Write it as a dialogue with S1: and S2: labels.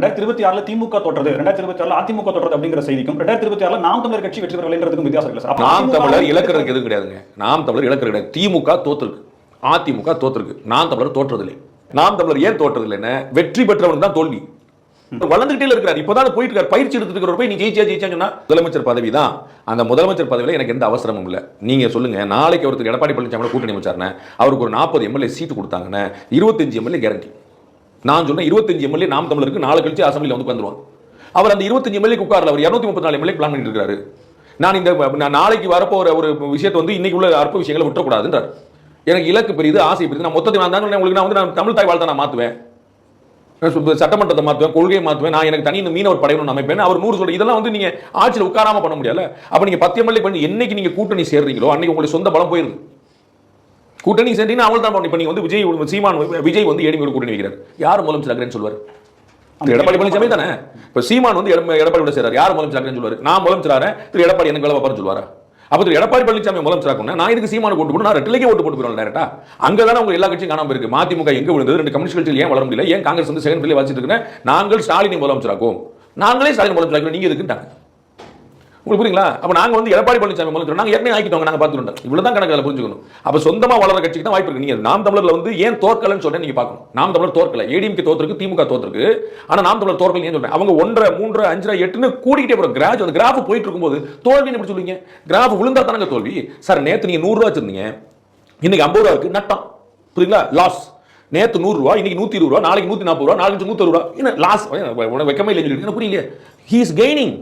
S1: 2026 திமுக தோற்றது, 2026 அதிமுக தோற்றது அப்படிங்கிற செய்திக்கும் 2026 நாம் தமிழர் கட்சி வெற்றி பெறலைன்றதுக்கும் வித்தியாசம் இல்லை சார்.
S2: நாம் தமிழர் இலக்கிறதுக்கு எதுவும் கிடையாதுங்க. நாம் தமிழர் இலக்கிறது கிடையாது. திமுக தோற்றுருக்கு, அதிமுக தோற்றுருக்கு, நாம் தமிழர் தோற்றதில்லை. நாம் தமிழர் ஏன் தோற்றதில்லை? என்ன வெற்றி பெற்றவனுக்கு தான் தோல்வி. வளர்ந்துகிட்டே இருக்கிறார். இப்பதான் போயிட்டு இருக்கார், பயிற்சி எடுத்துட்டு போய் நீ ஜெயிச்சா சொன்னா முதலமைச்சர் பதவி தான். அந்த முதலமைச்சர் பதவியில எனக்கு எந்த அவசரமும் இல்லை. நீங்க சொல்லுங்க, நாளைக்கு ஒருத்தர் எடப்பாடி பழனிசாமி கூட்டணி அமைச்சாருன்னு அவருக்கு ஒரு 40 எம்எல்ஏ சீட்டு கொடுத்தாங்கன்னு 25 எம்எல்ஏ கேரண்டி. நான் சொன்னேன் 25 எம்எல்ஏ நாம் தமிழருக்கு நாளை கழிச்சு அசம்பிளியில் வந்து உட்காந்துருவாங்க. அவர் அந்த 25 எம்எல்ஏ உட்கார்ல அவர் 234 எம்எல்ஏ பிளான் பண்ணிட்டு இருக்காரு. நான் இந்த நாளைக்கு வரப்போற ஒரு விஷயத்தை வந்து இன்னைக்கு உள்ள அற்ப விஷயங்களை விட்டுறக்கூடாதுன்றார். எனக்கு இலக்கு பெரியது, ஆசை பெரியது. நான் மொத்தத்தை நான் தான் உங்களுக்கு நான் வந்து நான் தமிழ் தாய் வாழ்த்தை நான் மாற்றுவேன், சட்டமன்றத்தை மாற்றுவேன், கொள்கையை மாற்றுவேன், நான் எனக்கு தனி இந்த மீனவர் படையணும் அமைப்பேன். அவர் 100 சொல்ற இதெல்லாம் வந்து நீங்க ஆட்சியில் உட்காராம பண்ண முடியல. அப்ப நீங்க 10 எம்எல்ஏ பண்ணி என்னைக்கு நீங்க கூட்டணி சேர்றீங்களோ அன்னைக்கு உங்களுக்கு சொந்த பலம் போயிருது. கூட்டணி சேர்ந்தீங்கன்னா அவள் தான். இப்ப நீங்க வந்து விஜய் வந்து ஏடிஎம்கே கூட்டணி வைக்கிறார். யார் முதலமைச்சர் ஆகிறேன்னு சொல்வார்? எடப்பாடி பழனிசாமி தானே. இப்ப சீமான் வந்து எடப்பாடி சேர்றாரு. யார் முதலமைச்சர் ஆகிறேன்னு சொல்வாரு? நான் முதலமைச்சர் ஆறேன், திரு எடப்பாடி எனக்கு வேலை பார்ப்பாருன்னு சொல்லுவாரா? அப்ப திரு எடப்பாடி பழனிசாமி முதலமைச்சர் ஆகணும், நான் இதுக்கு சீமான ஓட்டு போட்டு நான் ரெட்டிலேயே ஓட்டு போட்டு போயிடும் டேரக்டா. அங்கதானே உங்க எல்லா கட்சியும் காணாம இருக்கு. மதிமுக எங்க விழுந்தது? 2 கம்யூனிஸ்ட் கட்சிகள் ஏன் வளர முடியல? ஏன் காங்கிரஸ் வந்து செகண்ட் பிள்ளை வச்சிட்டு இருக்கேன்? நாங்கள் ஸ்டாலினை முதலமைச்சர் ஆகும், நாங்களே ஸ்டாலின் முதலமைச்சர் ஆகும், நீங்க எதுக்குட்டாங்க? உங்களுக்கு புரியுங்களா? அப்ப நாங்க வந்து எடப்பாடி பழனிசாமி முதலமைச்சர் நாங்க ஏற்கனவே ஆக்கிட்டோம், நாங்க பார்த்துட்டோம். இவ்வளவுதான் கணக்கு புரிஞ்சுக்கணும். அப்ப சொந்தமா வளர கட்சிக்கு தான் வாய்ப்பு இருக்கு. நீங்க நாம் தமிழர்ல வந்து ஏன் தோற்கலன்னு சொல்றேன் நீங்க பார்க்கணும். நாம் தமிழர் தோற்கல, ஏடிஎம்கே தோற்று, திமுக தோற்று. ஆனா நாம் தமிழர் தோற்கல ஏன் சொல்றேன்? அவங்க 1, 3, 5, 8ன்னு கூடிக்கிட்டே போற கிராஃப், அந்த கிராஃப் போயிட்டு இருக்கும்போது தோல்வின்னு எப்படி சொல்லுவீங்க? கிராஃப் விழுந்தா தானங்க தோல்வி. சார் நேத்து நீங்க 100 ரூபாய் வச்சிருந்தீங்க, இன்னைக்கு 50 ரூபா இருக்கு, நட்டம். புரியுங்களா? லாஸ். நேத்து 100 ரூபாய், இன்னைக்கு 120 ரூபாய், நாளைக்கு 140 ரூபாய், நாளைக்கு 160 ரூபாய். என்ன லாஸ்? வெக்கமே இல்லைன்னு சொல்லிட்டு புரியலையே. He is gaining.